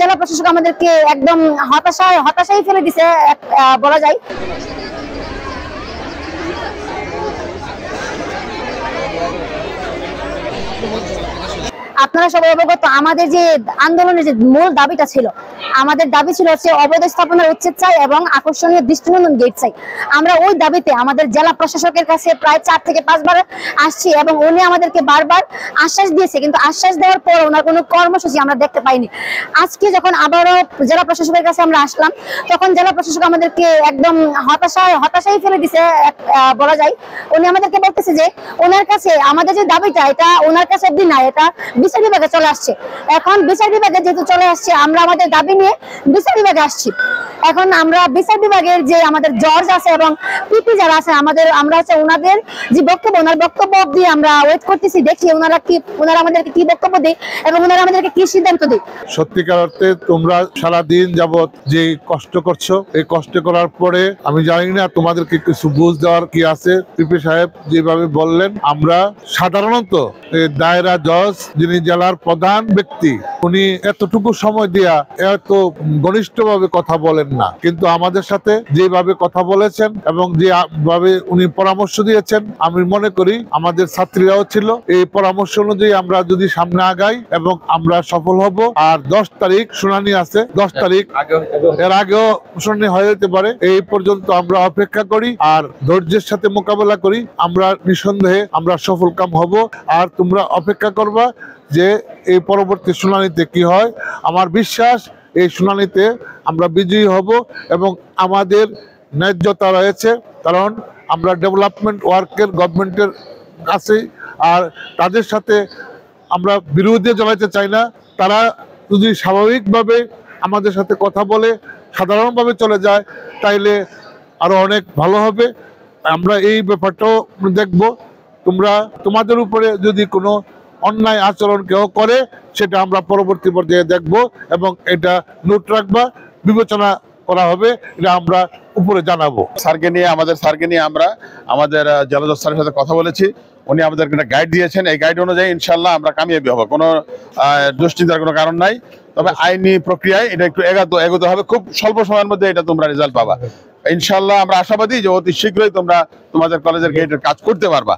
জেলা প্রশাসক আমাদেরকে একদম হতাশায় ফেলে দিছে বলা যায়। আপনারা সবাই অবগত, আমাদের যে আন্দোলনের যে মূল দাবিটা ছিল, আমাদের দাবি ছিল হচ্ছে অবৈধ স্থাপনার উচ্ছেদ চাই এবং আকর্ষণীয় দৃষ্টিনন্দন গেট চাই। আমরা ওই দাবিতে আমাদের জেলা প্রশাসকের কাছে প্রায় 4 থেকে 5 বার আসছি এবং উনি আমাদেরকে বারবার আশ্বাস দিয়েছে, কিন্তু আশ্বাস দেওয়ার পর ওনার কোনো কর্মসূচি আমরা দেখতে পাইনি। আজকে যখন আবারও জেলা প্রশাসকের কাছে আমরা আসলাম, তখন জেলা প্রশাসক আমাদেরকে একদম হতাশায় ফেলে দিছে বলা যায়। উনি আমাদেরকে বলতেছে যে ওনার কাছে আমাদের যে দাবিটা, এটা ওনার কাছে অব্দি না, এটা বিচার বিভাগে চলে আসছে। এখন বিচার বিভাগে যেহেতু চলে আসছে, আমরা আমাদের দাবি নিয়ে বিচার বিভাগে আসছি। এখন আমরা বিচার বিভাগের যে আমাদের জজ আছে এবং পিপি যারা আছে, আমরা হচ্ছে ওনাদের যে বক্তব্য, ওনার বক্তব্য অব্দি আমরা ওয়েট করতেছি, দেখি ওনারা আমাদেরকে কি বক্তব্য দেয় এবং ওনারা আমাদেরকে কি সিদ্ধান্ত দেয়। সত্যিকার অর্থে তোমরা সারাদিন যাবত যে কষ্ট করছো, এই কষ্ট করার পরে আমি জানি না তোমাদেরকে কিছু বুঝ দেওয়ার কি আছে। পিপি সাহেব যেভাবে বললেন, আমরা সাধারণত দায়রা জজ যিনি জেলার প্রধান ব্যক্তি, উনি এতটুকু সময় দিয়া এত ঘনিষ্ঠভাবে কথা বলেন না, কিন্তু আমাদের সাথে যেভাবে কথা বলেছেন এবং যেভাবে উনি পরামর্শ দিয়েছেন, আমি মনে করি আমাদের ছাত্রীরাও ছিল এই পরামর্শ অনুযায়ী আমরা যদি সামনে আগাই এবং আমরা সফল হব। আর 10 তারিখ শুনানি আছে, 10 তারিখ এর আগেও শুনানি হয়ে যেতে পারে। এই পর্যন্ত আমরা অপেক্ষা করি আর ধৈর্যের সাথে মোকাবেলা করি, আমরা নিঃসন্দেহে আমরা সফল কাম হব। আর তোমরা অপেক্ষা করবা যে এই পরবর্তী শুনানিতে কি হয়। আমার বিশ্বাস এই শুনানিতে আমরা বিজয়ী হব এবং আমাদের ন্যায্যতা রয়েছে, কারণ আমরা ডেভেলপমেন্ট ওয়ার্কের গভর্নমেন্টের কাছে, আর তাদের সাথে আমরা বিরোধী জ্বালাইতে চাই না। তারা যদি স্বাভাবিকভাবে আমাদের সাথে কথা বলে সাধারণভাবে চলে যায়, তাইলে আরো অনেক ভালো হবে। আমরা এই ব্যাপারটাও দেখব। তোমাদের উপরে যদি কোনো অন্যায় আচরণ কেউ করে, সেটা আমরা পরবর্তী পর্যায়ে দেখব এবং এটা নোট রাখবা, বিবেচনা করা হবে, এটা আমরা উপরে জানাবো। স্যারকে নিয়ে আমরা আমাদের জেলা জজ স্যারের সাথে কথা বলেছি, উনি আমাদেরকে একটা গাইড দিয়েছেন। এই গাইড অনুযায়ী ইনশাল্লাহ আমরা কামিয়াবি হবো, কোনো দুশ্চিন্তার কোনো কারণ নাই। তবে আইনি প্রক্রিয়ায় এটা একটু এগোতে হবে, খুব স্বল্প সময়ের মধ্যে এটা তোমরা রেজাল্ট পাবা ইনশাল্লাহ। আমরা আশাবাদী যে অতি শীঘ্রই তোমাদের কলেজের গেটের কাজ করতে পারবা।